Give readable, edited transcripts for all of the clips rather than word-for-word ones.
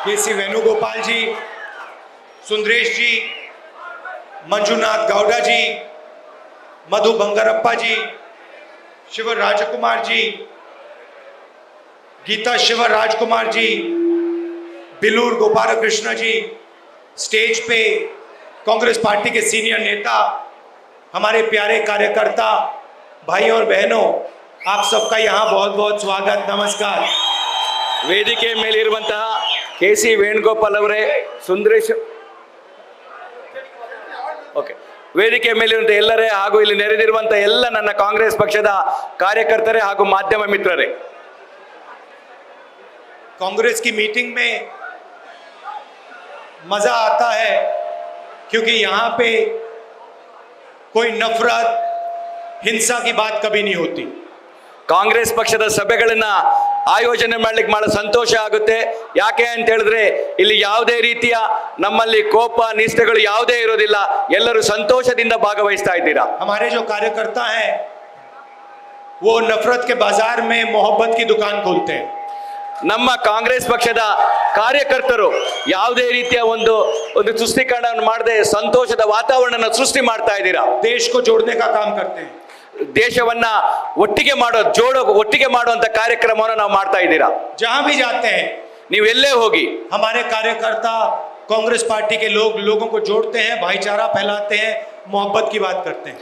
केसी वेणुगोपाल जी, सुंदरेश जी, मंजुनाथ गौड़ा जी, मधु बंगारप्पा जी, शिवर राजकुमार जी, गीता शिवर Rajkumar ji, बिलूर Gopal Krishna ji, stage पे Congress party के senior नेता, हमारे प्यारे कार्यकर्ता भाइयों और बहनों, आप सबका यहाँ बहुत बहुत स्वागत, नमस्कार। ವೇದಿಕೆ ಮೇಲಿರುವಂತಹ ಕೆಸಿ ವೇಣುಗೋಪಾಲ್ ಅವರೇ, ಸುಂದರೇಶ್, ಓಕೆ, ವೇದಿಕೆ ಮೇಲಿರುವಂತಹ ಎಲ್ಲರೇ ಹಾಗೂ ಇಲ್ಲಿ ನೆರೆದಿರುವಂತಹ ಎಲ್ಲ ನನ್ನ ಕಾಂಗ್ರೆಸ್ ಪಕ್ಷದ ಕಾರ್ಯಕರ್ತರೇ ಹಾಗೂ ಮಾಧ್ಯಮ ಮಿತ್ರರೇ, कांग्रेस की मीटिंग में मजा आता है क्योंकि यहाँ पे कोई नफरत, हिंसा की बात कभी नहीं होती। ಕಾಂಗ್ರೆಸ್ ಪಕ್ಷದ ಸಭೆಗಳನ್ನ ಆಯೋಜನೆ ಮಾಡ್ಲಿಕ್ಕೆ ಬಹಳ ಸಂತೋಷ ಆಗುತ್ತೆ. ಯಾಕೆ ಅಂತ ಹೇಳಿದ್ರೆ ಇಲ್ಲಿ ಯಾವುದೇ ರೀತಿಯ ನಮ್ಮಲ್ಲಿ ಕೋಪ ನಿಷ್ಠೆಗಳು ಯಾವುದೇ ಇರೋದಿಲ್ಲ. ಎಲ್ಲರೂ ಸಂತೋಷದಿಂದ ಭಾಗವಹಿಸ್ತಾ ಇದ್ದೀರಾ. हमारे जो कार्यकर्ता हैं वो नफरत के बाजार में मोहब्बत की दुकान खोलते हैं। ನಮ್ಮ ಕಾಂಗ್ರೆಸ್ ಪಕ್ಷದ ಕಾರ್ಯಕರ್ತರು ಯಾವುದೇ ರೀತಿಯ ಒಂದು ತುಷ್ಟೀಕರಣವನ್ನು ಮಾಡದೆ ಸಂತೋಷದ ವಾತಾವರಣ ಸೃಷ್ಟಿ ಮಾಡ್ತಾ ಇದ್ದೀರಾ. देश को जोड़ने का काम करते हैं। ದೇಶವನ್ನ ಒಟ್ಟಿಗೆ ಮಾಡುವಂತ ಕಾರ್ಯಕ್ರಮವನ್ನು ನಾವು ಮಾಡ್ತಾ ಇದ್ದೀರಾ. जहां भी जाते हैं, ನೀವು ಎಲ್ಲೇ ಹೋಗಿ हमारे कार्यकर्ता कांग्रेस पार्टी के लोगों को जोड़ते हैं, भाईचारा फैलाते हैं, मोहब्बत की बात करते हैं।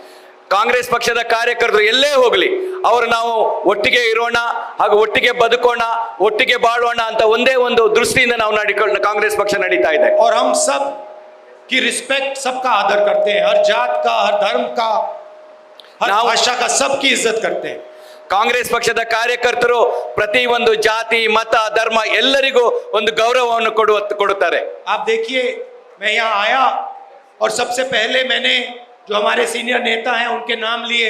ಕಾಂಗ್ರೆಸ್ ಪಕ್ಷದ ಕಾರ್ಯಕರ್ತರು ಎಲ್ಲೇ ಹೋಗ್ಲಿ ಅವರು ನಾವು ಒಟ್ಟಿಗೆ ಇರೋಣ ಹಾಗೂ ಒಟ್ಟಿಗೆ ಬದುಕೋಣ, ಒಟ್ಟಿಗೆ ಬಾಳೋಣ ಅಂತ ಒಂದೇ ಒಂದು ದೃಷ್ಟಿಯಿಂದ ನಾವು ಕಾಂಗ್ರೆಸ್ ಪಕ್ಷ ನಡೀತಾ ಇದೆ. और हम सब की रिस्पेक्ट, सबका आदर करते हैं, हर जात का, हर धर्म का, हर भाषा का, सबकी इज्जत करते हैं। ಕಾಂಗ್ರೆಸ್ ಪಕ್ಷದ ಕಾರ್ಯಕರ್ತರು ಪ್ರತಿ ಒಂದು ಜಾತಿ, ಮತ, ಧರ್ಮ ಎಲ್ಲರಿಗೂ ಒಂದು ಗೌರವವನ್ನು ಕೊಡುತ್ತಾರೆ. आप देखिए, मैं यहाँ आया और सबसे पहले मैंने जो हमारे सीनियर नेता हैं उनके नाम लिए,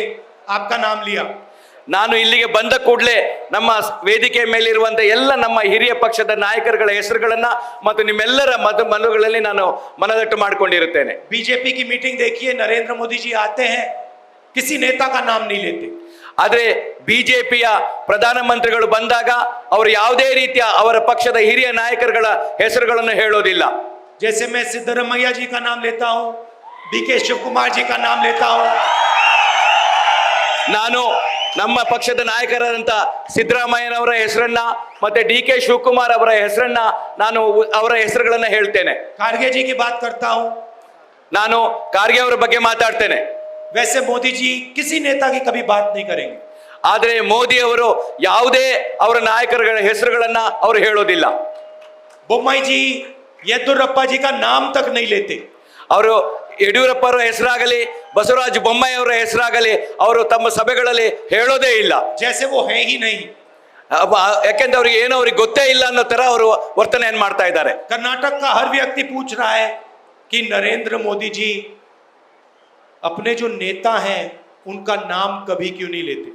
आपका नाम लिया। ನಾನು ಇಲ್ಲಿಗೆ ಬಂದ ಕೂಡಲೇ ನಮ್ಮ ವೇದಿಕೆ ಮೇಲಿರುವಂತ ಎಲ್ಲ ನಮ್ಮ ಹಿರಿಯ ಪಕ್ಷದ ನಾಯಕರುಗಳ ಹೆಸರುಗಳನ್ನ ಮತ್ತು ನಿಮ್ಮೆಲ್ಲರ ಮನಗಳಲ್ಲಿ ನಾನು ಮನದಟ್ಟು ಮಾಡಿಕೊಂಡಿರುತ್ತೇನೆ. बीजेपी की मीटिंग देखिए, नरेंद्र मोदी जी आते हैं, किसी नेता का नाम नहीं लेते। ಆದ್ರೆ ಬಿಜೆಪಿಯ ಪ್ರಧಾನಮಂತ್ರಿಗಳು ಬಂದಾಗ ಅವರು ಯಾವುದೇ ರೀತಿಯ ಅವರ ಪಕ್ಷದ ಹಿರಿಯ ನಾಯಕರುಗಳ ಹೆಸರುಗಳನ್ನು ಹೇಳೋದಿಲ್ಲ. जैसे मैं सिद्धरमैया जी का नाम लेता हूं, डीके शिव कुमार जी का नाम लेता हूं। ನಾನು ನಮ್ಮ ಪಕ್ಷದ ನಾಯಕರಾದಂತ ಸಿದ್ದರಾಮಯ್ಯನವರ ಹೆಸರನ್ನ ಮತ್ತೆ ಡಿ.ಕೆ. ಶಿವಕುಮಾರ್ ಅವರ ಹೆಸರನ್ನ ನಾನು ಅವರ ಹೆಸರುಗಳನ್ನ ಹೇಳ್ತೇನೆ. ಖಾರ್ಗೆ जी की बात करता हूं, ನಾನು ಖಾರ್ಗೆ ಅವರ ಬಗ್ಗೆ ಮಾತಾಡ್ತೇನೆ. वैसे मोदी जी किसी नेता की कभी बात नहीं करेंगे। ಆದ್ರೆ ಮೋದಿ ಅವರು ಯಾವುದೇ ಅವರ ನಾಯಕರುಗಳ ಹೆಸರುಗಳನ್ನ ಅವರು ಹೇಳೋದಿಲ್ಲ. बोम्मई जी, येदियुरप्पा जी का नाम तक नहीं लेते। ಅವರು ಯಡಿಯೂರಪ್ಪ ಅವರ ಹೆಸರಾಗಲಿ ಬಸವರಾಜ ಬೊಮ್ಮಾಯಿ ಅವರ ಹೆಸರಾಗಲಿ ಅವರು ತಮ್ಮ ಸಭೆಗಳಲ್ಲಿ ಹೇಳೋದೇ ಇಲ್ಲ. जैसे वो है ही नहीं। ಯಾಕೆಂದ್ರೆ ಅವ್ರಿಗೆ ಏನೋ ಅವ್ರಿಗೆ ಗೊತ್ತೇ ಇಲ್ಲ ಅನ್ನೋ ತರ ಅವರು ವರ್ತನೆಯನ್ನು ಮಾಡ್ತಾ ಇದ್ದಾರೆ. कर्नाटक का हर व्यक्ति पूछ रहा है कि नरेंद्र मोदी जी अपने जो नेता हैं उनका नाम कभी क्यों नहीं लेते।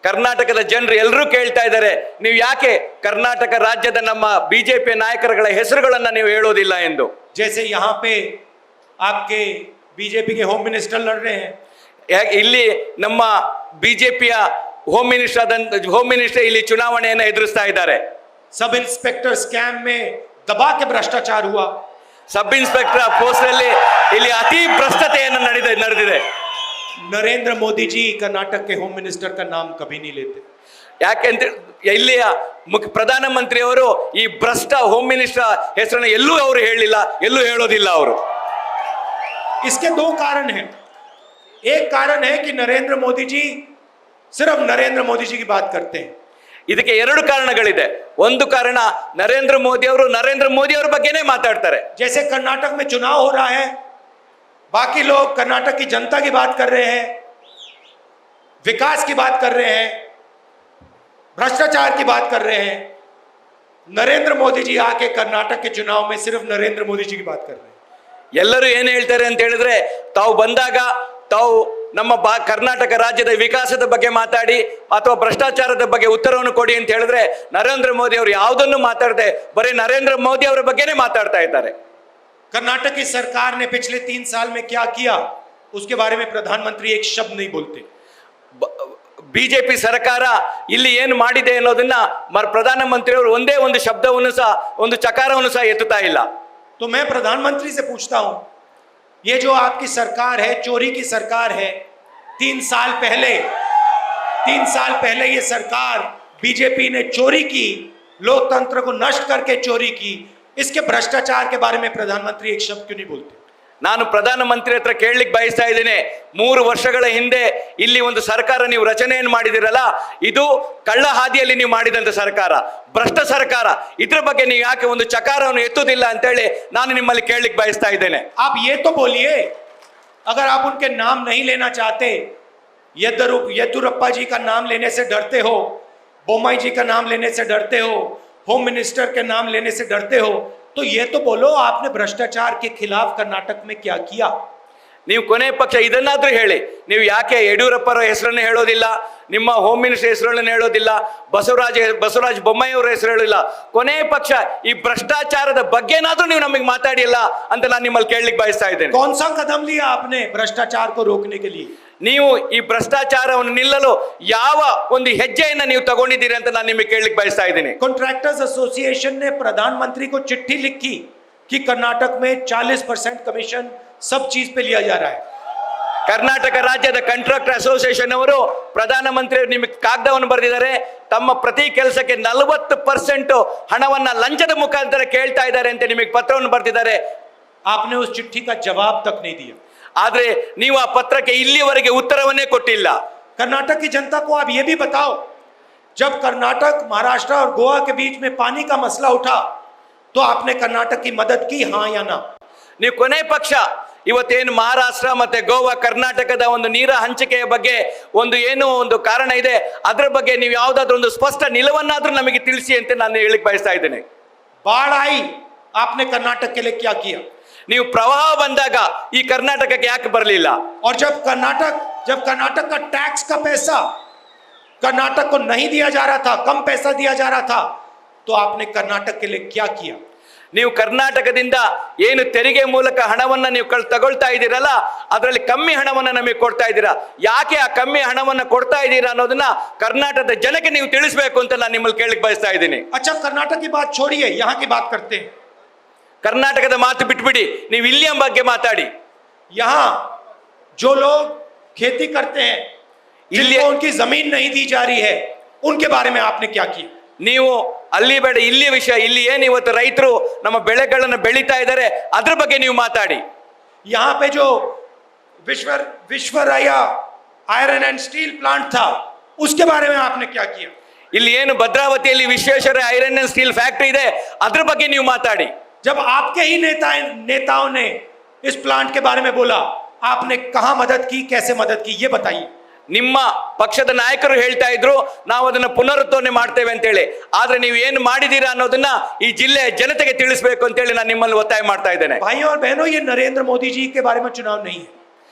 ಕರ್ನಾಟಕದ ಜನರು ಎಲ್ಲರೂ ಕೇಳ್ತಾ ಇದ್ದಾರೆ, ನೀವು ಯಾಕೆ ಕರ್ನಾಟಕ ರಾಜ್ಯದ ನಮ್ಮ ಬಿಜೆಪಿ ನಾಯಕರುಗಳ ಹೆಸರುಗಳನ್ನ ನೀವು ಹೇಳೋದಿಲ್ಲ ಎಂದು. जैसे यहाँ पे आपके बीजेपी के होम मिनिस्टर लड़ रहे हैं, ಇಲ್ಲಿ ನಮ್ಮ ಬಿಜೆಪಿಯ ಹೋಮ್ ಮಿನಿಸ್ಟರ್ ಇಲ್ಲಿ ಚುನಾವಣೆಯನ್ನು ಎದುರಿಸ್ತಾ ಇದ್ದಾರೆ. सब इंस्पेक्टर स्कैम में दबा के भ्रष्टाचार हुआ। ಸಬ್ ಇನ್ಸ್ಪೆಕ್ಟರ್ ಪೋಸ್ಟ್ ಅಲ್ಲಿ ಇಲ್ಲಿ ಅತಿ ಭ್ರಷ್ಟತೆಯನ್ನು ನಡೆದಿದೆ. नरेंद्र मोदी जी कर्नाटक के होम मिनिस्टर का नाम कभी नहीं लेते। ಯಾಕೆಂತ ಇಲ್ಲಿಯ ಪ್ರಧಾನಮಂತ್ರಿಯವರು ಈ ಭ್ರಷ್ಟ ಹೋಮ್ ಮಿನಿಸ್ಟರ್ ಹೆಸರನ್ನ ಎಲ್ಲೂ ಅವರು ಹೇಳಿಲ್ಲ, ಎಲ್ಲೂ ಹೇಳೋದಿಲ್ಲ ಅವರು. इसके दो कारण हैं। एक कारण है कि नरेंद्र मोदी जी सिर्फ नरेंद्र मोदी जी की बात करते हैं। ಇದಕ್ಕೆ ಎರಡು ಕಾರಣಗಳಿದೆ. ಒಂದು ಕಾರಣ ನರೇಂದ್ರ ಮೋದಿ ಅವರ ಬಗ್ಗೆನೇ ಮಾತಾಡ್ತಾರೆ. जैसे कर्नाटक में चुनाव हो रहा है, बाकी लोग कर्नाटक की जनता की बात कर रहे हैं, विकास की बात कर रहे हैं, भ्रष्टाचार की बात कर रहे हैं। नरेंद्र मोदी जी आके कर्नाटक के चुनाव में सिर्फ नरेंद्र मोदी जी की बात कर रहे हैं। ಎಲ್ಲರೂ ಏನು ಹೇಳ್ತಾರೆ ಅಂತ ಹೇಳಿದ್ರೆ, ತಾವು ಬಂದಾಗ ತಾವು ನಮ್ಮ ಕರ್ನಾಟಕ ರಾಜ್ಯದ ವಿಕಾಸದ ಬಗ್ಗೆ ಮಾತಾಡಿ ಅಥವಾ ಭ್ರಷ್ಟಾಚಾರದ ಬಗ್ಗೆ ಉತ್ತರವನ್ನು ಕೊಡಿ ಅಂತ ಹೇಳಿದ್ರೆ ನರೇಂದ್ರ ಮೋದಿ ಅವರು ಯಾವುದನ್ನು ಮಾತಾಡದೆ ಬರೀ ನರೇಂದ್ರ ಮೋದಿ ಅವರ ಬಗ್ಗೆನೇ ಮಾತಾಡ್ತಾ ಇದ್ದಾರೆ. कर्नाटक की सरकार ने पिछले 3 साल में क्या किया उसके बारे में प्रधानमंत्री एक शब्द नहीं बोलते। ಬಿಜೆಪಿ ಸರ್ಕಾರ ಇಲ್ಲಿ ಏನು ಮಾಡಿದೆ ಅನ್ನೋದನ್ನ ಪ್ರಧಾನಮಂತ್ರಿಯವರು ಒಂದೇ ಒಂದು ಶಬ್ದವನ್ನು ಸಹ ಒಂದು ಚಕಾರವನ್ನು ಸಹ ಎತ್ತುತ್ತಾ ಇಲ್ಲ. तो मैं प्रधानमंत्री से पूछता हूं, ये जो आपकी सरकार है, चोरी की सरकार है, 3 साल पहले ये सरकार बीजेपी ने चोरी की, लोकतंत्र को नष्ट करके चोरी की, इसके भ्रष्टाचार के बारे में प्रधानमंत्री एक शब्द क्यों नहीं बोलते? ನಾನು ಪ್ರಧಾನಮಂತ್ರಿ ಹತ್ರ ಕೇಳಲಿಕ್ಕೆ ಬಯಸ್ತಾ ಇದ್ದೇನೆ, 3 ವರ್ಷಗಳ ಹಿಂದೆ ಇಲ್ಲಿ ಒಂದು ಸರ್ಕಾರ ನೀವು ರಚನೆಯನ್ನು ಮಾಡಿದಿರಲ್ಲ, ಇದು ಕಳ್ಳ ಹಾದಿಯಲ್ಲಿ ನೀವು ಮಾಡಿದಂತ ಸರ್ಕಾರ, ಭ್ರಷ್ಟ ಸರ್ಕಾರ. ಇದ್ರ ಬಗ್ಗೆ ನೀವು ಯಾಕೆ ಒಂದು ಚಕಾರವನ್ನು ಎತ್ತುವುದಿಲ್ಲ ಅಂತೇಳಿ ನಾನು ನಿಮ್ಮಲ್ಲಿ ಕೇಳಲಿಕ್ಕೆ ಬಯಸ್ತಾ ಇದ್ದೇನೆ. आप ये तो बोलिए, अगर आप उनके नाम नहीं लेना चाहते, येदुरप्पा जी का नाम लेने से डरते हो, बोम्मई जी का नाम लेने से डरते हो, होम मिनिस्टर के नाम लेने से डरते हो, तो ये तो बोलो आपने भ्रष्टाचार के खिलाफ कर्नाटक में क्या किया? ನೀವು ಕೊನೆ ಪಕ್ಷ ಇದನ್ನಾದ್ರೂ ಹೇಳಿ, ನೀವು ಯಾಕೆ ಯಡಿಯೂರಪ್ಪರ ಹೆಸರನ್ನು ಹೇಳೋದಿಲ್ಲ, ನಿಮ್ಮ ಹೋಮ್ ಮಿನಿಸ್ಟರ್ ಹೆಸರನ್ನು ಹೇಳೋದಿಲ್ಲ, ಬಸವರಾಜ ಬೊಮ್ಮಾಯಿ ಅವರ ಹೆಸರು ಹೇಳೋದಿಲ್ಲ, ಕೊನೆ ಪಕ್ಷ ಈ ಭ್ರಷ್ಟಾಚಾರದ ಬಗ್ಗೆನಾದ್ರೂ ನೀವು ನಮಗೆ ಮಾತಾಡಿಲ್ಲ ಅಂತ ನಾನು ನಿಮ್ಮಲ್ಲಿ ಕೇಳಲಿಕ್ಕೆ ಬಯಸ್ತಾ ಇದ್ದೇನೆ. कौन सा कदम लिया आपने भ्रष्टाचार को रोकने के लिए? ನೀವು ಈ ಭ್ರಷ್ಟಾಚಾರವನ್ನು ನಿಲ್ಲಲು ಯಾವ ಒಂದು ಹೆಜ್ಜೆಯನ್ನ ನೀವು ತಗೊಂಡಿದ್ದೀರಿ ಅಂತ ನಾನು ನಿಮಗೆ ಕೇಳಲಿಕ್ಕೆ ಬಯಸ್ತಾ ಇದ್ದೀನಿ. कॉन्ट्रैक्टर्स एसोसिएशन ने प्रधानमंत्री को चिट्ठी लिखी कि कर्नाटक में 40% कमीशन सब चीज पे लिया जा रहा है. ಕರ್ನಾಟಕ ರಾಜ್ಯದ ಕಾಂಟ್ರಾಕ್ಟರ್ ಅಸೋಸಿಯೇಷನ್ ಅವರು ಪ್ರಧಾನಮಂತ್ರಿ ನಿಮಗೆ ಕಾಗದವನ್ನು ಬರೆದಿದ್ದಾರೆ, ತಮ್ಮ ಪ್ರತಿ ಕೆಲಸಕ್ಕೆ 40% ಹಣವನ್ನ ಲಂಚದ ಮುಖಾಂತರ ಕೇಳ್ತಾ ಇದ್ದಾರೆ ಅಂತ ನಿಮಗೆ ಪತ್ರವನ್ನು ಬರೆದಿದ್ದಾರೆ. आपने उस चिट्ठी का जवाब तक नहीं दिया. ಆದ್ರೆ ನೀವು ಆ ಪತ್ರಕ್ಕೆ ಇಲ್ಲಿವರೆಗೆ ಉತ್ತರವನ್ನೇ ಕೊಟ್ಟಿಲ್ಲ. कर्नाटक की जनता को आप ये भी बताओ, जब कर्नाटक, महाराष्ट्र और गोवा के बीच में पानी का मसला उठा तो आपने कर्नाटक की मदद की, हाँ या ना? ನೀವು ಕೊನೆ ಪಕ್ಷ ಇವತ್ತೇನು ಮಹಾರಾಷ್ಟ್ರ ಮತ್ತೆ ಗೋವಾ ಕರ್ನಾಟಕದ ಒಂದು ನೀರ ಹಂಚಿಕೆಯ ಬಗ್ಗೆ ಒಂದು ಕಾರಣ ಇದೆ, ಅದರ ಬಗ್ಗೆ ನೀವು ಯಾವುದಾದ್ರೂ ಒಂದು ಸ್ಪಷ್ಟ ನಿಲುವನ್ನಾದ್ರೂ ನಮಗೆ ತಿಳಿಸಿ ಅಂತ ನಾನು ಹೇಳಿಕ್ ಬಯಸ್ತಾ ಇದ್ದೇನೆ. बाढ़ आई, आपने कर्नाटक के लिए क्या किया? ನೀವು ಪ್ರವಾಹ ಬಂದಾಗ ಈ ಕರ್ನಾಟಕಕ್ಕೆ ಯಾಕೆ ಬರಲಿಲ್ಲ? और जब कर्नाटक का टैक्स का पैसा कर्नाटक को नहीं दिया जा रहा था, कम पैसा दिया जा रहा था, तो आपने कर्नाटक के लिए क्या किया? ನೀವು ಕರ್ನಾಟಕದಿಂದ ಏನು ತೆರಿಗೆ ಮೂಲಕ ಹಣವನ್ನ ನೀವು ತಗೊಳ್ತಾ ಇದ್ದೀರಲ್ಲ, ಅದರಲ್ಲಿ ಕಮ್ಮಿ ಹಣವನ್ನ ನಮಗೆ ಕೊಡ್ತಾ ಇದ್ದೀರಾ, ಯಾಕೆ ಆ ಕಮ್ಮಿ ಹಣವನ್ನ ಕೊಡ್ತಾ ಇದ್ದೀರಾ ಅನ್ನೋದನ್ನ ಕರ್ನಾಟಕದ ಜನಕ್ಕೆ ನೀವು ತಿಳಿಸಬೇಕು ಅಂತ ನಾನು ನಿಮ್ಮಲ್ಲಿ ಕೇಳಲಿಕ್ಕೆ ಬಯಸ್ತಾ ಇದ್ದೀನಿ. अच्छा, कर्नाटक की बात छोड़िए, यहाँ की बात करते हैं. ಕರ್ನಾಟಕದ ಮಾತು ಬಿಟ್ಬಿಡಿ, ನೀವು ಇಲ್ಲಿಯ ಬಗ್ಗೆ ಮಾತಾಡಿ. यहाँ जो लोग खेती करते हैं, जिनको उनकी जमीन नहीं दी जा रही है, उनके बारे में आपने क्या किया? ನೀವು ಅಲ್ಲಿ ಬೇಡ, ಇಲ್ಲಿ ವಿಷಯ, ಇಲ್ಲಿ ಏನು ಇವತ್ತು ರೈತರು ನಮ್ಮ ಬೆಳೆಗಳನ್ನು ಬೆಳೀತಾ ಇದ್ದಾರೆ ಅದ್ರ ಬಗ್ಗೆ ನೀವು ಮಾತಾಡಿ. यहाँ पे जो Visvesvaraya iron and steel plant था, उसके बारे में आपने क्या किया? ಇಲ್ಲಿ ಏನು ಭದ್ರಾವತಿಯಲ್ಲಿ Visvesvaraya iron and steel factory ಇದೆ ಅದ್ರ ಬಗ್ಗೆ ನೀವು ಮಾತಾಡಿ. जब आपके ही नेताओं ने इस प्लांट के बारे में बोला, आपने कहां मदद की, कैसे मदद की, ये बताइए. ನಿಮ್ಮ ಪಕ್ಷದ ನಾಯಕರು ಹೇಳ್ತಾ ಇದ್ರು ನಾವು ಅದನ್ನ ಪುನರುತ್ಥಾನ ಮಾಡ್ತೇವೆ ಅಂತ ಹೇಳಿ, ಆದ್ರೆ ನೀವು ಏನು ಮಾಡಿದೀರಾ ಅನ್ನೋದನ್ನ ಈ ಜಿಲ್ಲೆಯ ಜನತೆಗೆ ತಿಳಿಸಬೇಕು ಅಂತ ಹೇಳಿ ನಾನು ನಿಮ್ಮಲ್ಲಿ ಒತ್ತಾಯ ಮಾಡ್ತಾ ಇದ್ದೇನೆ. भाइयों और बहनों, ये नरेंद्र मोदी जी के बारे में चुनाव नहीं है.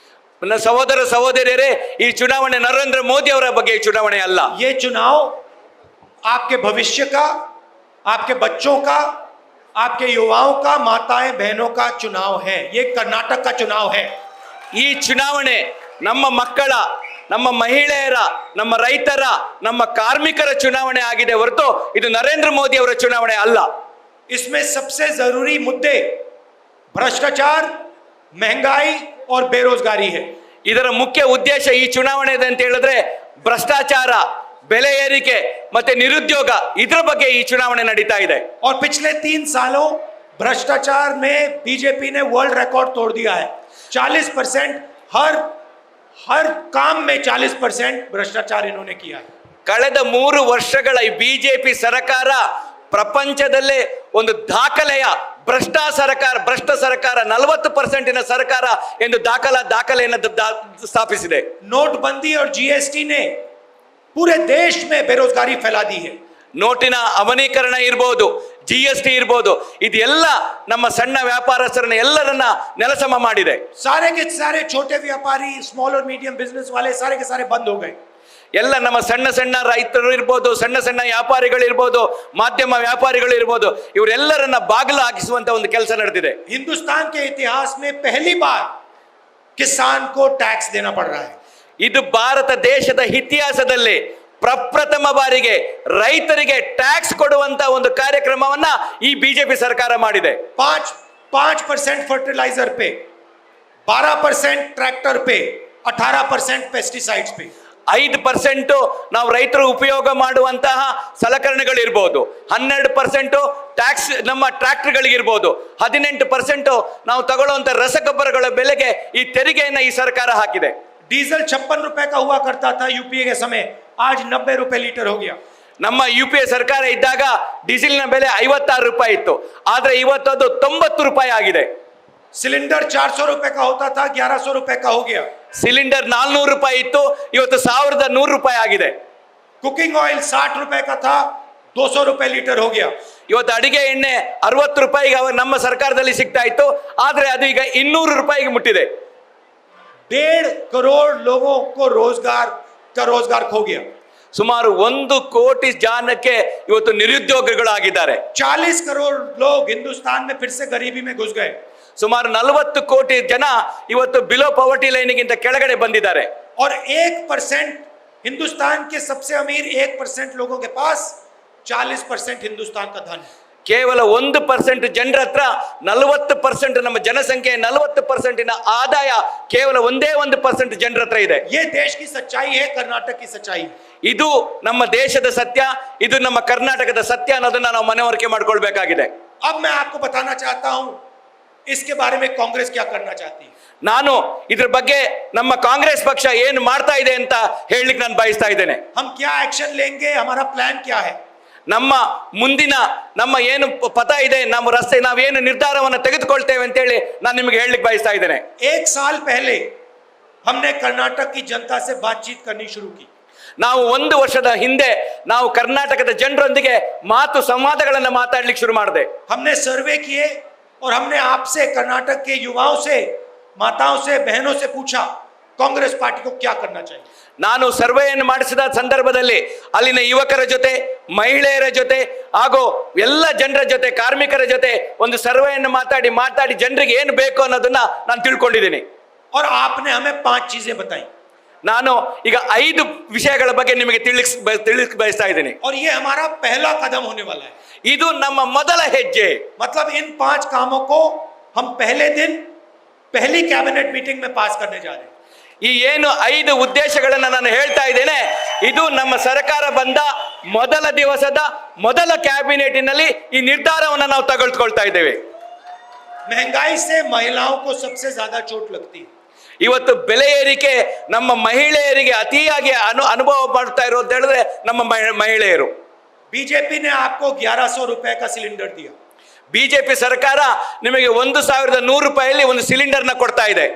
ನನ್ನ ಸಹೋದರ ಸಹೋದರಿಯರೇ, ಈ ಚುನಾವಣೆ ನರೇಂದ್ರ ಮೋದಿ ಅವರ ಬಗ್ಗೆ ಈ ಚುನಾವಣೆ ಅಲ್ಲ. ये चुनाव आपके भविष्य का, आपके बच्चों का, आपके युवाओं का, माताएं बहनों का चुनाव है. ये कर्नाटक का चुनाव है. ಈ ಚುನಾವಣೆ ನಮ್ಮ ಮಕ್ಕಳ, ನಮ್ಮ ಮಹಿಳೆಯರ, ನಮ್ಮ ರೈತರ, ನಮ್ಮ ಕಾರ್ಮಿಕರ ಚುನಾವಣೆ ಆಗಿದೆ ಹೊರತು ಇದು ನರೇಂದ್ರ ಮೋದಿ ಅವರ ಚುನಾವಣೆ ಅಲ್ಲ. इसमें सबसे जरूरी मुद्दे भ्रष्टाचार, महंगाई और बेरोजगारी है. ಇದರ ಮುಖ್ಯ ಉದ್ದೇಶ ಈ ಚುನಾವಣೆ ಅಂತ ಹೇಳಿದ್ರೆ ಭ್ರಷ್ಟಾಚಾರ, ಬೆಲೆ ಏರಿಕೆ ಮತ್ತೆ ನಿರುದ್ಯೋಗ, ಇದರ ಬಗ್ಗೆ ಈ ಚುನಾವಣೆ ನಡೀತಾ ಇದೆ. और पिछले 3 सालों भ्रष्टाचार में बीजेपी ने वर्ल्ड रिकॉर्ड तोड़ दिया है. 40% हर काम में 40% भ्रष्टाचार इन्होंने किया है. ಕಳೆದ 3 ವರ್ಷಗಳ ಈ ಬಿಜೆಪಿ ಸರ್ಕಾರ ಪ್ರಪಂಚದಲ್ಲೇ ಒಂದು ದಾಖಲೆಯ ಭ್ರಷ್ಟ ಸರ್ಕಾರ 40% ಸರ್ಕಾರ ಎಂದು ದಾಖಲೆಯನ್ನು ಸ್ಥಾಪಿಸಿದೆ. नोटबंदी और जीएसटी ने पूरे देश में बेरोजगारी फैला दी है. ನೋಟಿನ ಅಮನೀಕರಣ ಇರ್ಬೋದು, GST ಇರ್ಬೋದು, ಇದೆಲ್ಲ ನಮ್ಮ ಸಣ್ಣ ವ್ಯಾಪಾರಸ್ಥರನ್ನ ಎಲ್ಲರನ್ನ ನೆಲಸಮ ಮಾಡಿದೆ. सारे के सारे छोटे व्यापारी, स्मॉल और मीडियम बिजनेस वाले सारे के सारे बंद हो गए. ಎಲ್ಲ ನಮ್ಮ ಸಣ್ಣ ರೈತರು ಇರ್ಬೋದು, ಸಣ್ಣ ವ್ಯಾಪಾರಿಗಳು ಇರ್ಬೋದು, ಮಾಧ್ಯಮ ವ್ಯಾಪಾರಿಗಳು ಇರ್ಬೋದು, ಇವರೆಲ್ಲರನ್ನ ಬಾಗಿಲು ಹಾಕಿಸುವಂತ ಒಂದು ಕೆಲಸ ನಡೆದಿದೆ. हिंदुस्तान के इतिहास में पहली बार किसान को टैक्स देना पड़ रहा है. ಇದು ಭಾರತ ದೇಶದ ಇತಿಹಾಸದಲ್ಲಿ ಪ್ರಪ್ರಥಮ ಬಾರಿಗೆ ರೈತರಿಗೆ ಟ್ಯಾಕ್ಸ್ ಕೊಡುವಂತ ಒಂದು ಕಾರ್ಯಕ್ರಮವನ್ನ ಈ ಬಿಜೆಪಿ ಸರ್ಕಾರ ಮಾಡಿದೆ. 5% फर्टिलाइजर पे, 12% ट्रैक्टर पे, 18% पेस्टिसाइड्स पे. 5% ನಾವು ರೈತರು ಉಪಯೋಗ ಮಾಡುವಂತಹ ಸಲಕರಣೆಗಳಿರ್ಬೋದು, 12% ಟ್ಯಾಕ್ಸ್ ನಮ್ಮ ಟ್ರ್ಯಾಕ್ಟರ್ಗಳಿಗಿರ್ಬೋದು, 18% ನಾವು ತಗೊಳ್ಳುವಂತ ರಸಗೊಬ್ಬರಗಳ ಬೆಲೆಗೆ ಈ ತೆರಿಗೆಯನ್ನ ಈ ಸರ್ಕಾರ ಹಾಕಿದೆ. डीजल 56 रुपए का हुआ करता था यूपीए के समय, आज 90 रुपए लीटर हो गया. ನಮ್ಮ ಯುಪಿಎ ಸರ್ಕಾರ ಇದ್ದಾಗ ಡೀಸೆಲ್ನ ಬೆಲೆ 56 ರೂಪಾಯಿ ಇತ್ತು, ಆದ್ರೆ ಇವತ್ತು ಅದು 90 ರೂಪಾಯಿ ಆಗಿದೆ. सिलेंडर 400 रुपए का होता था, 1100 रुपए का हो गया. ಸಿಲಿಂಡರ್ 400 ರೂಪಾಯಿ ಇತ್ತು, ಇವತ್ತು 1100 ರೂಪಾಯಿ ಆಗಿದೆ. कुकिंग ऑयल 60 रुपए का था, 200 रुपए लीटर हो गया. ಇವತ್ತು ಅಡಿಗೆ ಎಣ್ಣೆ 60 ರೂಪಾಯಿಗೆ ನಮ್ಮ ಸರ್ಕಾರದಲ್ಲಿ ಸಿಗ್ತಾ ಇತ್ತು, ಆದ್ರೆ ಅದು ಈಗ 200 ರೂಪಾಯಿಗೆ ಮುಟ್ಟಿದೆ. 1.5 करोड़ लोगों को रोजगार खो गया. ಸುಮಾರು 1 ಕೋಟಿ ಜನಕ್ಕೆ ಇವತ್ತು ನಿರುದ್ಯೋಗಿಗಳಾಗಿದ್ದಾರೆ. 40 करोड़ लोग हिंदुस्तान में फिर से गरीबी में घुस गए. ಸುಮಾರು 40 ಕೋಟಿ ಜನ ಇವತ್ತು ಬಿಲೋ ಪವರ್ಟಿ ಲೈನ್ಗಿಂತ ಕೆಳಗಡೆ ಬಂದಿದ್ದಾರೆ. और 1% हिंदुस्तान के सबसे अमीर 1% लोगों के पास 40% हिंदुस्तान का धन. ಕೇವಲ 1% ಜನರ ಹತ್ರ 40% ನಮ್ಮ ಜನಸಂಖ್ಯೆ 40% ಆದಾಯ ಕೇವಲ 1% ಜನರ ಹತ್ರ ಇದೆ. ये देश की सच्चाई है, कर्नाटक की सच्चाई. ಇದು ನಮ್ಮ ದೇಶದ ಸತ್ಯ, ಇದು ನಮ್ಮ ಕರ್ನಾಟಕದ ಸತ್ಯ ಅನ್ನೋದನ್ನ ನಾವು ಮನವರಿಕೆ ಮಾಡ್ಕೊಳ್ಬೇಕಾಗಿದೆ. अब मैं आपको बताना चाहता हूं इसके बारे में कांग्रेस क्या करना चाहती है. ನಾನು ಇದ್ರ ಬಗ್ಗೆ ನಮ್ಮ ಕಾಂಗ್ರೆಸ್ ಪಕ್ಷ ಏನು ಮಾಡ್ತಾ ಇದೆ ಅಂತ ಹೇಳಲಿಕ್ಕೆ ನಾನು ಬಯಸ್ತಾ ಇದ್ದೇನೆ. हम क्या एक्शन लेंगे, हमारा प्लान क्या है. ನಮ್ಮ ಮುಂದಿನ ನಮ್ಮ ಏನು ಪಥ ಇದೆ, ನಮ್ಮ ರಸ್ತೆ ನಾವೇನು ನಿರ್ಧಾರವನ್ನು ತೆಗೆದುಕೊಳ್ತೇವೆ ಅಂತ ಹೇಳಿ ನಾನು ನಿಮಗೆ ಹೇಳಲಿಕ್ಕೆ ಬಯಸ್ತಾ ಇದ್ದೇನೆ. 1 साल पहले हमने कर्नाटक की जनता से बातचीत करनी शुरू की. ನಾವು 1 ವರ್ಷದ ಹಿಂದೆ ನಾವು ಕರ್ನಾಟಕದ ಜನರೊಂದಿಗೆ ಮಾತು ಸಂವಾದಗಳನ್ನು ಮಾತಾಡ್ಲಿಕ್ಕೆ ಶುರು ಮಾಡಿದೆ. हमने सर्वे किए और हमने आपसे, कर्नाटक के युवाओं से, माताओं से, बहनों से पूछा कांग्रेस पार्टी को क्या करना चाहिए. ನಾನು ಸರ್ವೆಯನ್ನು ಮಾಡಿಸಿದ ಸಂದರ್ಭದಲ್ಲಿ ಅಲ್ಲಿನ ಯುವಕರ ಜೊತೆ, ಮಹಿಳೆಯರ ಜೊತೆ ಹಾಗೂ ಎಲ್ಲ ಜನರ ಜೊತೆ, ಕಾರ್ಮಿಕರ ಜೊತೆ ಒಂದು ಸರ್ವೆಯನ್ನು ಮಾತಾಡಿ ಜನರಿಗೆ ಏನು ಬೇಕು ಅನ್ನೋದನ್ನ ನಾನು ತಿಳ್ಕೊಂಡಿದ್ದೀನಿ. और आपने हमें 5 चीजें बताई. ನಾನು ಈಗ 5 ವಿಷಯಗಳ ಬಗ್ಗೆ ನಿಮಗೆ ತಿಳಿಸ್ ಬಯಸ್ತಾ ಇದ್ದೀನಿ. और ये हमारा पहला कदम होने वाला है. ಇದು ನಮ್ಮ ಮೊದಲ ಹೆಜ್ಜೆ. मतलब इन 5 कामों को हम पहले दिन पहली कैबिनेट मीटिंग में पास करने जा रहे हैं. ಈ ಏನು 5 ಉದ್ದೇಶಗಳನ್ನ ನಾನು ಹೇಳ್ತಾ ಇದ್ದೇನೆ, ಇದು ನಮ್ಮ ಸರ್ಕಾರ ಬಂದ ಮೊದಲ ದಿವಸದ ಮೊದಲ ಕ್ಯಾಬಿನೆಟ್ನಲ್ಲಿ ಈ ನಿರ್ಧಾರವನ್ನು ನಾವು ತೆಗೆದುಕೊಳ್ತಾ ಇದ್ದೇವೆ. महंगाई से महिलाओं को सबसे ज्यादा चोट लगती है. ಇವತ್ತು ಬೆಲೆ ಏರಿಕೆ ನಮ್ಮ ಮಹಿಳೆಯರಿಗೆ ಅತಿಯಾಗಿ ಅನುಭವ ಮಾಡ್ತಾ ಇರೋ ಅಂತ ಹೇಳಿದ್ರೆ ನಮ್ಮ ಮಹಿಳೆಯರು. बीजेपी ने आपको 1100 रुपए का सिलेंडर दिया. ಬಿಜೆಪಿ ಸರ್ಕಾರ ನಿಮಗೆ 1100 ರೂಪಾಯಿಯಲ್ಲಿ ಒಂದು ಸಿಲಿಂಡರ್ನ ಕೊಡ್ತಾ ಇದೆ.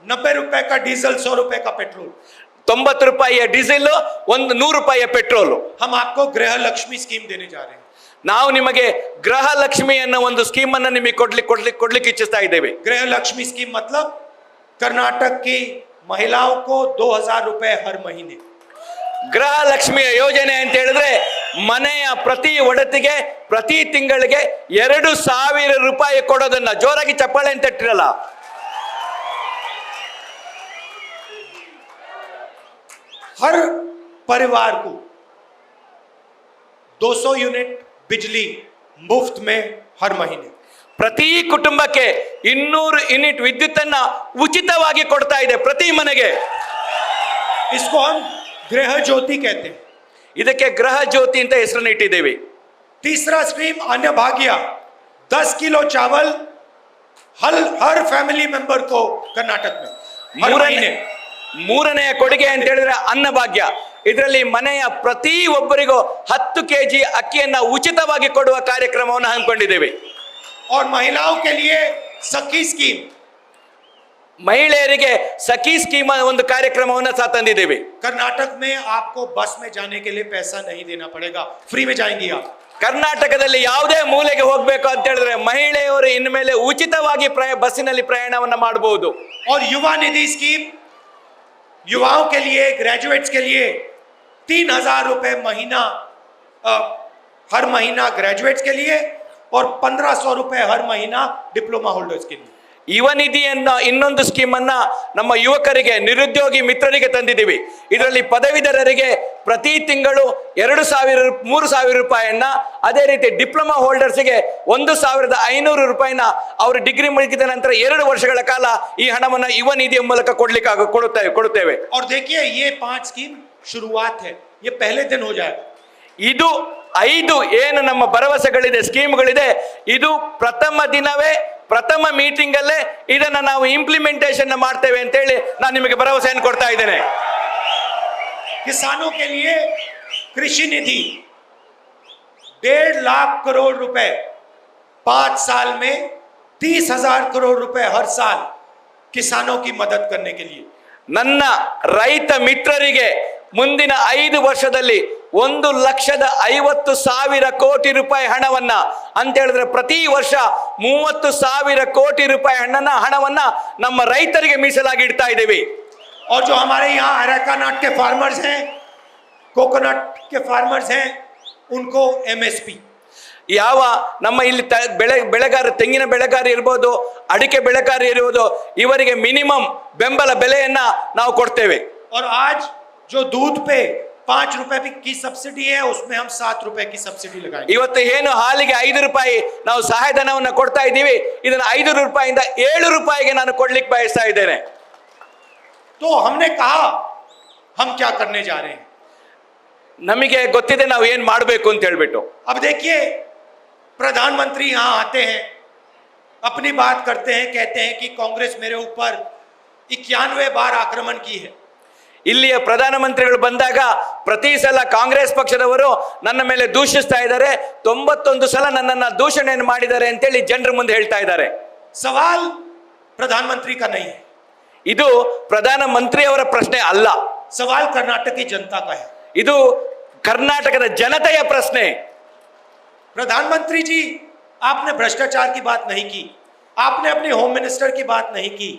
90 रुपए का डीजल, 100 रुपए का पेट्रोल. 90 ರೂಪಾಯಿಯ ಡೀಸೆಲ್, 100 ರೂಪಾಯಿಯ ಪೆಟ್ರೋಲ್. हम आपको गृह लक्ष्मी स्कीम देने जा रहे हैं. ನಾವು ನಿಮಗೆ ಗೃಹ ಲಕ್ಷ್ಮಿ ಅನ್ನೋ ಒಂದು ಸ್ಕೀಮ್ ಅನ್ನು ನಿಮಗೆ ಕೊಡ್ಲಿಕ್ಕೆ ಇಚ್ಛಿಸ್ತಾ ಇದ್ದೇವೆ. गृह लक्ष्मी स्कीम मतलब कर्नाटक की महिलाओं को 2000 रुपए हर महीने. ಗೃಹ ಲಕ್ಷ್ಮಿಯ ಯೋಜನೆ ಅಂತ ಹೇಳಿದ್ರೆ ಮನೆಯ ಪ್ರತಿ ಒಡತಿಗೆ ಪ್ರತಿ ತಿಂಗಳಿಗೆ 2000 ರೂಪಾಯಿ ಕೊಡೋದನ್ನ, ಜೋರಾಗಿ ಚಪ್ಪಾಳೆ ಅಂತ ಇಟ್ಟಿರಲ್ಲ, हर परिवार को 200 यूनिट बिजली मुफ्त में हर महीने. ಪ್ರತಿ ಕುಟುಂಬಕ್ಕೆ 200 ಯೂನಿಟ್ ವಿದ್ಯುತ್ತನ್ನ ಉಚಿತವಾಗಿ ಕೊಡ್ತಾ ಇದೆ ಪ್ರತಿ ಮನೆಗೆ. इसको हम गृह ज्योति कहते हैं. ಇದಕ್ಕೆ ಗೃಹ ಜ್ಯೋತಿ ಅಂತ ಹೆಸರನ್ನು ಇಟ್ಟಿದ್ದೇವೆ. तीसरा स्कीम अन्न भाग्य, 10 किलो चावल हर फैमिली मेंबर को कर्नाटक में हर महीने. ಮೂರನೆಯ ಕೊಡುಗೆ ಅಂತ ಹೇಳಿದ್ರೆ ಅನ್ನಭಾಗ್ಯ. ಇದರಲ್ಲಿ ಮನೆಯ ಪ್ರತಿ ಒಬ್ಬರಿಗೂ 10 kg ಅಕ್ಕಿಯನ್ನ ಉಚಿತವಾಗಿ ಕೊಡುವ ಕಾರ್ಯಕ್ರಮವನ್ನು ಹಮ್ಮಿಕೊಂಡಿದ್ದೇವೆ. और महिलाओं के लिए सखी स्कीम, ಮಹಿಳೆಯರಿಗೆ ಸಖಿ ಸ್ಕೀಮ್ ಒಂದು ಕಾರ್ಯಕ್ರಮವನ್ನು ಸಹ ತಂದಿದ್ದೇವೆ. कर्नाटक में आपको बस में जाने के लिए पैसा नहीं देना पड़ेगा, फ्री में जाएंगी आप. ಕರ್ನಾಟಕದಲ್ಲಿ ಯಾವುದೇ ಮೂಲೆಗೆ ಹೋಗಬೇಕು ಅಂತ ಹೇಳಿದ್ರೆ ಮಹಿಳೆಯರು ಇನ್ಮೇಲೆ ಉಚಿತವಾಗಿ ಬಸ್ಸಿನಲ್ಲಿ ಪ್ರಯಾಣವನ್ನು ಮಾಡಬಹುದು. और युवा निधि स्कीम, युवाओं के लिए, ग्रेजुएट्स के लिए 3000 रुपए महीना हर महीना ग्रेजुएट्स के लिए और 1500 रुपए हर महीना डिप्लोमा होल्डर्स के लिए. ಯುವ ನಿಧಿಯನ್ನ ಇನ್ನೊಂದು ಸ್ಕೀಮ್ ಅನ್ನ ನಮ್ಮ ಯುವಕರಿಗೆ ನಿರುದ್ಯೋಗಿ ಮಿತ್ರರಿಗೆ ತಂದಿದ್ದೀವಿ. ಇದರಲ್ಲಿ ಪದವೀಧರರಿಗೆ ಪ್ರತಿ ತಿಂಗಳು 3,000 ರೂಪಾಯಿಯನ್ನ, ಅದೇ ರೀತಿ ಡಿಪ್ಲೊಮಾ ಹೋಲ್ಡರ್ಸ್ಗೆ 1,500 ರೂಪಾಯಿನ ಅವರು ಡಿಗ್ರಿ ಮುಗಿದ ನಂತರ 2 ವರ್ಷಗಳ ಕಾಲ ಈ ಹಣವನ್ನು ಯುವ ನಿಧಿಯ ಮೂಲಕ ಕೊಡುತ್ತೇವೆ. और देखिए ये 5 स्कीम शुरुआत है, ये पहले दिन हो जाएगा. ಇದು 5 ಏನು ನಮ್ಮ ಭರವಸೆಗಳಿದೆ, ಸ್ಕೀಮ್ಗಳಿದೆ, ಇದು ಪ್ರಥಮ ದಿನವೇ ಪ್ರಥಮ ಮೀಟಿಂಗ್ ಅಲ್ಲೇ ಇದನ್ನ ನಾವು ಇಂಪ್ಲಿಮೆಂಟೇಷನ್ ಮಾಡ್ತೇವೆ ಅಂತ ಹೇಳಿ ನಾನು ನಿಮಗೆ ಭರವಸೆಯನ್ನು ಕೊಡ್ತಾ ಇದ್ದೇನೆ. किसानों के लिए कृषि निधि 1.5 लाख करोड़ रुपए 5 साल में 30,000 करोड़ रुपए हर साल किसानों की मदद करने के लिए. ನನ್ನ ರೈತ ಮಿತ್ರರಿಗೆ ಮುಂದಿನ 5 ವರ್ಷದಲ್ಲಿ 1,50,000 ಕೋಟಿ ರೂಪಾಯಿ ಹಣವನ್ನ ಅಂತ ಹೇಳಿದ್ರೆ ಪ್ರತಿ ವರ್ಷ 30,000 ಕೋಟಿ ರೂಪಾಯಿ ಹಣವನ್ನ ನಮ್ಮ ರೈತರಿಗೆ ಮೀಸಲಾಗಿ ಇಡ್ತಾ ಇದ್ದೇವೆ. और जो हमारे यहाँ अरेकानट के फार्मर्स हैं, कोकोनट के फार्मर्स हैं, उनको MSP. ಯಾವ ನಮ್ಮ ಇಲ್ಲಿ ಬೆಳೆಗಾರ, ತೆಂಗಿನ ಬೆಳೆಗಾರ ಇರ್ಬೋದು, ಅಡಿಕೆ ಬೆಳೆಗಾರ ಇರ್ಬೋದು, ಇವರಿಗೆ ಮಿನಿಮಮ್ ಬೆಂಬಲ ಬೆಲೆಯನ್ನ ನಾವು ಕೊಡ್ತೇವೆ. और आज जो दूध पे 5 रुपए की सब्सिडी है, उसमें हम 7 रुपए की सब्सिडी लगाएंगे. ಇವತ್ತು ಏನು ಹಾಲಿಗೆ 5 ರೂಪಾಯಿ ನಾವು ಸಹಾಯಧನವನ್ನು ಕೊಡ್ತಾ ಇದ್ದೀವಿ, ಇದನ್ನ 5 ರೂಪಾಯಿಯಿಂದ 7 ರೂಪಾಯಿಗೆ ನಾನು ಕೊಡ್ಲಿಕ್ಕೆ ಬಯಸ್ತಾ ಇದ್ದೇನೆ. तो हमने कहा हम क्या करने जा रहे हैं. ನಮಗೆ ಗೊತ್ತಿದೆ ನಾವು ಏನ್ ಮಾಡಬೇಕು ಅಂತ ಹೇಳ್ಬಿಟ್ಟು. अब देखिए प्रधानमंत्री यहाँ आते हैं, अपनी बात करते हैं, कहते हैं कि कांग्रेस मेरे ऊपर 91 बार आक्रमण की है. ಇಲ್ಲಿಯ ಪ್ರಧಾನಮಂತ್ರಿಗಳು ಬಂದಾಗ ಪ್ರತಿ ಸಲ ಕಾಂಗ್ರೆಸ್ ಪಕ್ಷದವರು ನನ್ನ ಮೇಲೆ ದೂಷಿಸ್ತಾ ಇದ್ದಾರೆ, 91 ಸಲ ನನ್ನನ್ನ ದೂಷಣೆಯನ್ನು ಮಾಡಿದ್ದಾರೆ ಅಂತೇಳಿ ಜನರ ಮುಂದೆ ಹೇಳ್ತಾ ಇದ್ದಾರೆ. सवाल प्रधानमंत्री का नहीं है, ಇದು ಪ್ರಧಾನಮಂತ್ರಿಯವರ ಪ್ರಶ್ನೆ ಅಲ್ಲ, सवाल कर्नाटक की जनता का है. ಇದು ಕರ್ನಾಟಕದ ಜನತೆಯ ಪ್ರಶ್ನೆ. प्रधानमंत्री जी, आपने भ्रष्टाचार की बात नहीं की, आपने अपने होम मिनिस्टर की बात नहीं की,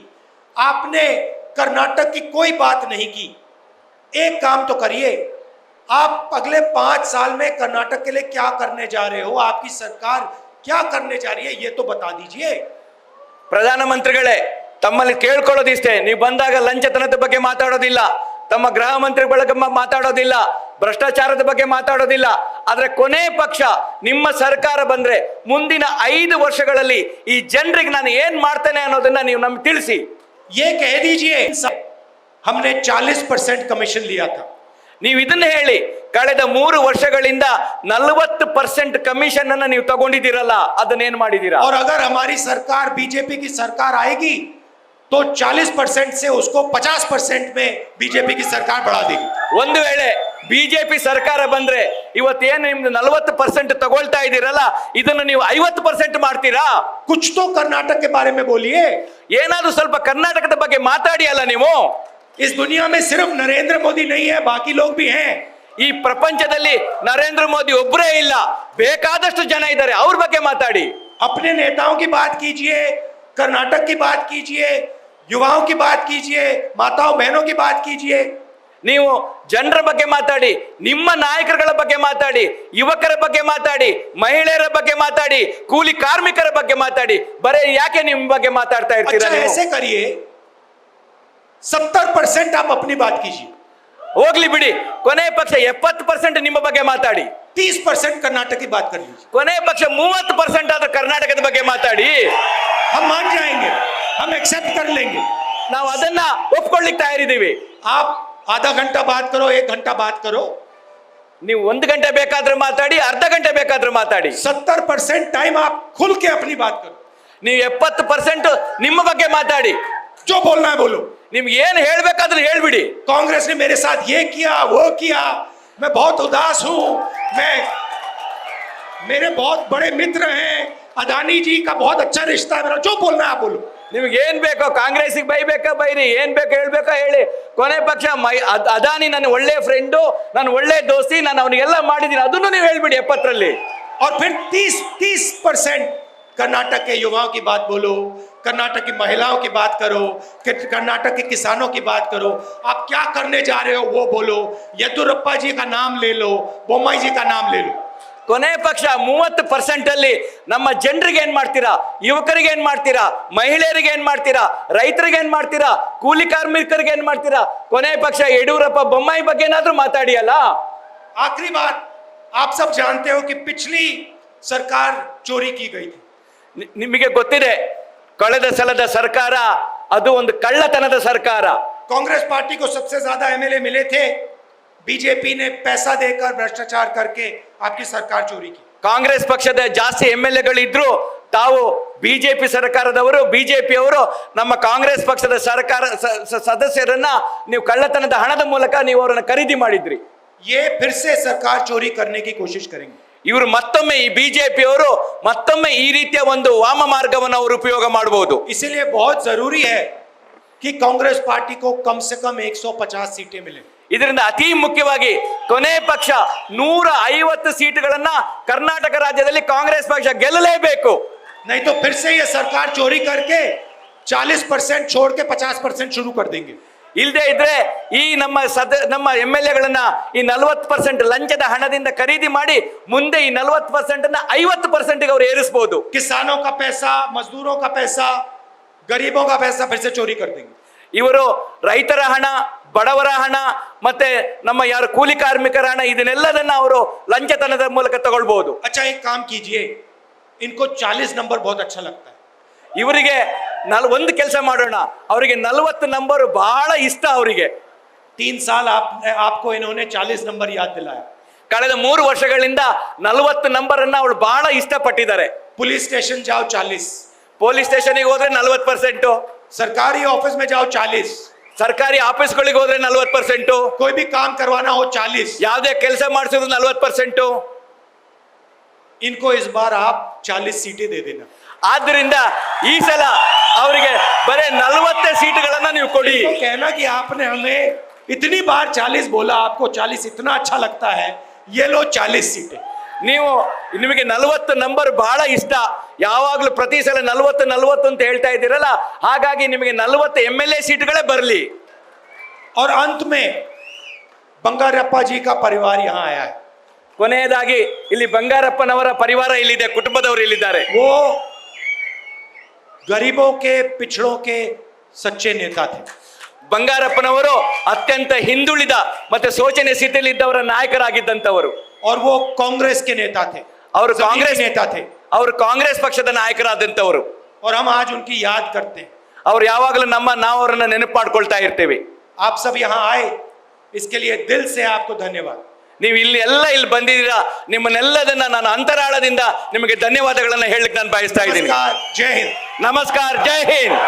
आपने कर्नाटक की कोई बात नहीं की. एक काम तो करिए, आप अगले 5 साल में कर्नाटक के लिए क्या करने जा रहे हो, आपकी सरकार क्या करने जा रही है, ये तो बता दीजिए. ಪ್ರಧಾನಮಂತ್ರಿಗಳೇ, ತಮ್ಮಲ್ಲಿ ಕೇಳ್ಕೊಳ್ಳೋದಿಷ್ಟೇ, ನೀವು ಬಂದಾಗ ಲಂಚತನದ ಬಗ್ಗೆ ಮಾತಾಡೋದಿಲ್ಲ, ತಮ್ಮ ಗೃಹ ಮಂತ್ರಿ ಬಳಗ ಮಾತಾಡೋದಿಲ್ಲ, ಭ್ರಷ್ಟಾಚಾರದ ಬಗ್ಗೆ ಮಾತಾಡೋದಿಲ್ಲ. ಆದ್ರೆ ಕೊನೆ ಪಕ್ಷ ನಿಮ್ಮ ಸರ್ಕಾರ ಬಂದ್ರೆ ಮುಂದಿನ 5 ವರ್ಷಗಳಲ್ಲಿ ಈ ಜನರಿಗೆ ನಾನು ಏನ್ ಮಾಡ್ತೇನೆ ಅನ್ನೋದನ್ನ ನೀವು ನಮ್ಗೆ ತಿಳಿಸಿ. ये कह दीजिए हमने 40% कमीशन लिया था. ನೀವು ಇದನ್ನ ಹೇಳಿ, ಕಳೆದ 3 ವರ್ಷಗಳಿಂದ 40% ಕಮಿಷನ್ ಅನ್ನ ನೀವು ತಗೊಂಡಿದ್ದೀರಲ್ಲ, ಅದನ್ನೇನ್ ಮಾಡಿದ್ದೀರಾ? और अगर हमारी सरकार बीजेपी की सरकार आएगी तो 40% से उसको 50% में बीजेपी की सरकार बढ़ा देगी. ಒಂದು ವೇಳೆ ಬಿಜೆಪಿ ಸರ್ಕಾರ ಬಂದ್ರೆ ಇವತ್ತೇನು ನಿಮ್ದು 40% ತಗೊಳ್ತಾ ಇದ್ದೀರಲ್ಲ, ಇದನ್ನು ನೀವು 50% ಮಾಡ್ತೀರಾ? कुछ तो कर्नाटक के बारे में बोलिए. ಏನಾದ್ರೂ ಸ್ವಲ್ಪ ಕರ್ನಾಟಕದ ಬಗ್ಗೆ ಮಾತಾಡಿ ಅಲ್ಲ ನೀವು. इस दुनिया में सिर्फ नरेंद्र मोदी नहीं है, बाकी लोग भी हैं. ಈ ಪ್ರಪಂಚದಲ್ಲಿ ನರೇಂದ್ರ ಮೋದಿ ಒಬ್ಬರೇ ಇಲ್ಲ, ಬೇಕಾದಷ್ಟು ಜನ ಇದ್ದಾರೆ, ಅವ್ರ ಬಗ್ಗೆ ಮಾತಾಡಿ. अपने नेताओं की बात कीजिए, कर्नाटक की बात कीजिए, युवाओं की बात कीजिए, माताओं बहनों की बात कीजिए. ನೀವು ಜನರ ಬಗ್ಗೆ ಮಾತಾಡಿ, ನಿಮ್ಮ ನಾಯಕರುಗಳ ಬಗ್ಗೆ ಮಾತಾಡಿ, ಯುವಕರ ಬಗ್ಗೆ ಮಾತಾಡಿ, ಮಹಿಳೆಯರ ಬಗ್ಗೆ ಮಾತಾಡಿ, ಕೂಲಿ ಕಾರ್ಮಿಕರ ಬಗ್ಗೆ ಮಾತಾಡಿ. ಬರೇ ಯಾಕೆ ನಿಮ್ಮ ಬಗ್ಗೆ ಮಾತಾಡ್ತಾ ಇರ್ತೀರಾ? अच्छा ऐसे करिए, 70% आप अपनी बात कीजिए, ಹೋಗ್ಲಿ ಬಿಡಿ, ಕೊನೆ ಪಕ್ಷ 70% ನಿಮ್ಮ ಬಗ್ಗೆ ಮಾತಾಡಿ, 30% कर्नाटक की बात कर लीजिए. ಕೊನೆ ಪಕ್ಷ 30% ಆದ್ರೂ ಕರ್ನಾಟಕದ ಬಗ್ಗೆ ಮಾತಾಡಿ. हम मान जाएंगे, हम एक्सेप्ट कर लेंगे. ನಾವು ಅದನ್ನ ಒಪ್ಕೊಳ್ಳಿಕ್ಕೆ ತಯಾರಿದ್ದೀವಿ. आप आधा घंटा बात करो, 1 घंटा बात करो, ನೀವು 1 ಗಂಟೆ ಬೇಕಾದ್ರೂ ಮಾತಾಡಿ, ಅರ್ಧ ಗಂಟೆ ಬೇಕಾದ್ರೂ ಮಾತಾಡಿ. 70% टाइम आप खुल के अपनी बात करो. ನೀವು 70% ನಿಮ್ಮ ಬಗ್ಗೆ ಮಾತಾಡಿ, जो बोलना है बोलो. ನಿಮ್ಗೆ ಏನು ಹೇಳ್ಬೇಕಾದ್ರೂ ಹೇಳ್ಬಿಡಿ. कांग्रेस ने मेरे साथ ये किया, वो किया, मैं बहुत उदास हूं, मेरे बहुत बड़े मित्र हैं, अदानी जी का बहुत अच्छा रिश्ता है मेरा, जो बोलना है आप बोलो. ನಿಮ್ಗೆ ಏನ್ ಬೇಕೋ, ಕಾಂಗ್ರೆಸ್ಗೆ ಬೈಬೇಕಾ ಬೈರಿ, ಏನ್ ಬೇಕೋ ಹೇಳ್ಬೇಕಾ ಹೇಳಿ. ಕೊನೆ ಪಕ್ಷ ಅದಾನಿ ನನ್ನ ಒಳ್ಳೆ ಫ್ರೆಂಡು, ನನ್ನ ಒಳ್ಳೆ ದೋಸ್ತಿ, ನಾನು ಅವನಿಗೆಲ್ಲ ಮಾಡಿದ್ದೀನಿ, ಅದನ್ನು ನೀವು ಹೇಳ್ಬಿಡಿ 70ರಲ್ಲಿ. और फिर 30% कर्नाटक के युवाओं की बात बोलो, कर्नाटक की महिलाओं की बात करो, कर्नाटक के किसानों की बात करो. आप क्या करने जा रहे हो वो बोलो. येदुरप्पा जी का नाम ले लो, बोम्मई जी का नाम ले लो. ಕೊನೆ ಪಕ್ಷ 30% ಅಲ್ಲಿ ನಮ್ಮ ಜನರಿಗೆ ಏನ್ ಮಾಡ್ತೀರಾ, ಯುವಕರಿಗೆ ಏನ್ ಮಾಡ್ತೀರಾ, ಮಹಿಳೆಯರಿಗೆ ಏನ್ ಮಾಡ್ತೀರಾ, ರೈತರಿಗೆ ಏನ್ ಮಾಡ್ತೀರಾ, ಕೂಲಿ ಕಾರ್ಮಿಕರಿಗೆ ಏನ್ ಮಾಡ್ತೀರಾ? ಕೊನೆ ಪಕ್ಷ ಯಡಿಯೂರಪ್ಪ ಬೊಮ್ಮಾಯಿ ಬಗ್ಗೆ ಏನಾದ್ರೂ ಮಾತಾಡಿ ಅಲ್ಲ. आखिरी बात, आप सब जानते हो कि पिछली सरकार चोरी की गई थी। ನಿಮಗೆ ಗೊತ್ತಿದೆ, ಕಳೆದ ಸಲದ ಸರ್ಕಾರ ಅದು ಒಂದು ಕಳ್ಳತನದ ಸರ್ಕಾರ. कांग्रेस पार्टी को सबसे ज्यादा एमएलए मिले थे, बीजेपी ने पैसा देकर भ्रष्टाचार करके आपकी सरकार चोरी की। ಕಾಂಗ್ರೆಸ್ ಪಕ್ಷದ ಜಾಸ್ತಿ MLA-ಗಳಿದ್ರು, ತಾವು ಬಿಜೆಪಿ ಸರ್ಕಾರದವರು, ಬಿಜೆಪಿ ಅವರು ನಮ್ಮ ಕಾಂಗ್ರೆಸ್ ಪಕ್ಷದ ಸರ್ಕಾರ ಸದಸ್ಯರನ್ನ ನೀವು ಕಳ್ಳತನದ ಹಣದ ಮೂಲಕ ನೀವು ಅವರನ್ನ ಖರೀದಿ ಮಾಡಿದ್ರಿ. ये फिर से सरकार चोरी करने की कोशिश करेंगे। ಇವರು ಮತ್ತೊಮ್ಮೆ ಈ ಬಿಜೆಪಿ ಅವರು ಮತ್ತೊಮ್ಮೆ ಈ ರೀತಿಯ ಒಂದು ವಾಮ ಮಾರ್ಗವನ್ನು ಅವರು ಉಪಯೋಗ ಮಾಡಬಹುದು. इसीलिए बहुत जरूरी है कि कांग्रेस पार्टी को कम से कम 150 सीटें मिले। ಇದರಿಂದ ಅತಿ ಮುಖ್ಯವಾಗಿ ಕೊನೆ ಪಕ್ಷ 150 ಸೀಟುಗಳನ್ನ ಕರ್ನಾಟಕ ರಾಜ್ಯದಲ್ಲಿ ಕಾಂಗ್ರೆಸ್ ಪಕ್ಷ ಗೆಲ್ಲಲೇಬೇಕು. नहीं तो फिर से ये सरकार चोरी करके 40% छोड़ के 50% शुरू कर देंगे। ಇಲ್ಲದೆ ಇದ್ರೆ ಈ ನಮ್ಮ MLA-ಗಳನ್ನ ಈ 40% ಲಂಚದ ಹಣದಿಂದ ಖರೀದಿ ಮಾಡಿ ಮುಂದೆ ಈ 40% ಅನ್ನ 50% ಗೆ ಅವರು ಏರಿಸಬಹುದು. किसानों का पैसा, मजदूरों का पैसा, गरीबों का पैसा फिर से चोरी कर देंगे। ಇವರು ರೈತರ ಹಣ, ಬಡವರ ಹಣ, ಮತ್ತೆ ನಮ್ಮ ಯಾರು ಕೂಲಿ ಕಾರ್ಮಿಕರ ಹಣ, ಇದನ್ನೆಲ್ಲದನ್ನ ಅವರು ಲಂಚತನದ ಮೂಲಕ ತಗೊಳ್ಬಹುದು. अच्छा एक काम कीजिए, इनको 40 नंबर बहुत अच्छा लगता है। ಇವರಿಗೆ ಒಂದು ಕೆಲಸ ಮಾಡೋಣ, ಅವರಿಗೆ 40 ನಂಬರ್ ಬಹಳ ಇಷ್ಟ. ಅವರಿಗೆ 3 साल आपको इन्होंने 40 नंबर याद दिलाया। ಕಳೆದ 3 ವರ್ಷಗಳಿಂದ 40 ನಂಬರ್ ಅನ್ನ ಅವಳು ಬಹಳ ಇಷ್ಟಪಟ್ಟಿದ್ದಾರೆ. पुलिस स्टेशन जाओ 40, ಪೊಲೀಸ್ ಸ್ಟೇಷನ್ಗೆ ಹೋದ್ರೆ 40%, सरकारी ऑफिस में जाओ 40, ಸರ್ಕಾರಿ ಆಫೀಸ್ಗಳಿಗೆ ಹೋದ್ರೆ 40%, कोई भी काम करवाना हो 40, ಯಾವುದೇ ಕೆಲಸ ಮಾಡಿಸಿದ್ರು 40%. इनको इस बार आप 40 सीटें दे देना। ಆದ್ದರಿಂದ ಈ ಸಲ ಅವರಿಗೆ ಬರೇ 40 ಸೀಟುಗಳನ್ನ ನೀವು ಕೊಡಿ. तो कहना कि आपने हमें इतनी बार 40 बोला, आपको 40 इतना अच्छा लगता है, ये लो 40 सीटें। ನಿಮಗೆ 40 ನಂಬರ್ ಬಹಳ ಇಷ್ಟ, ಯಾವಾಗಲೂ ಪ್ರತಿ ಸಲ 40 ಅಂತ ಹೇಳ್ತಾ ಇದ್ದೀರಲ್ಲ, ಹಾಗಾಗಿ ನಿಮಗೆ 40 MLA ಸೀಟುಗಳೇ ಬರಲಿ. और अंत में बंगारप्पा जी का परिवार यहाँ आया है। ಕೊನೆಯದಾಗಿ ಇಲ್ಲಿ ಬಂಗಾರಪ್ಪನವರ ಪರಿವಾರ ಇಲ್ಲಿದೆ, ಕುಟುಂಬದವರು ಇಲ್ಲಿದ್ದಾರೆ. वो गरीबों के, पिछड़ों के सच्चे नेता थे। ಬಂಗಾರಪ್ಪನವರು ಅತ್ಯಂತ ಹಿಂದುಳಿದ ಮತ್ತೆ ಶೋಚನೀಯ ಸ್ಥಿತಿಯಲ್ಲಿದ್ದವರ ನಾಯಕರಾಗಿದ್ದಂಥವರು. और वो कांग्रेस के नेता थे, ಅವರು जमीनी ಕಾಂಗ್ರೆಸ್ नेता थे। ಅವರು ಕಾಂಗ್ರೆಸ್ ಪಕ್ಷದ ನಾಯಕರಾದಂಥವರು. और हम आज उनकी याद करते हैं। ಅವ್ರು ಯಾವಾಗಲೂ ನಾವು ಅವರನ್ನ ನೆನಪು ಮಾಡ್ಕೊಳ್ತಾ ಇರ್ತೇವೆ. आप सब यहाँ आए, इसके लिए दिल से आपको धन्यवाद। ನೀವು ಇಲ್ಲಿ ಬಂದಿದ್ದೀರಾ, ನಿಮ್ಮನ್ನೆಲ್ಲದನ್ನ ನಾನು ಅಂತರಾಳದಿಂದ ನಿಮಗೆ ಧನ್ಯವಾದಗಳನ್ನ ಹೇಳಲಿಕ್ಕೆ ನಾನು ಬಯಸ್ತಾ ಇದ್ದೀನಿ. नमस्कार, जय हिंद। ನಮಸ್ಕಾರ, ಜೈ ಹಿಂದ್.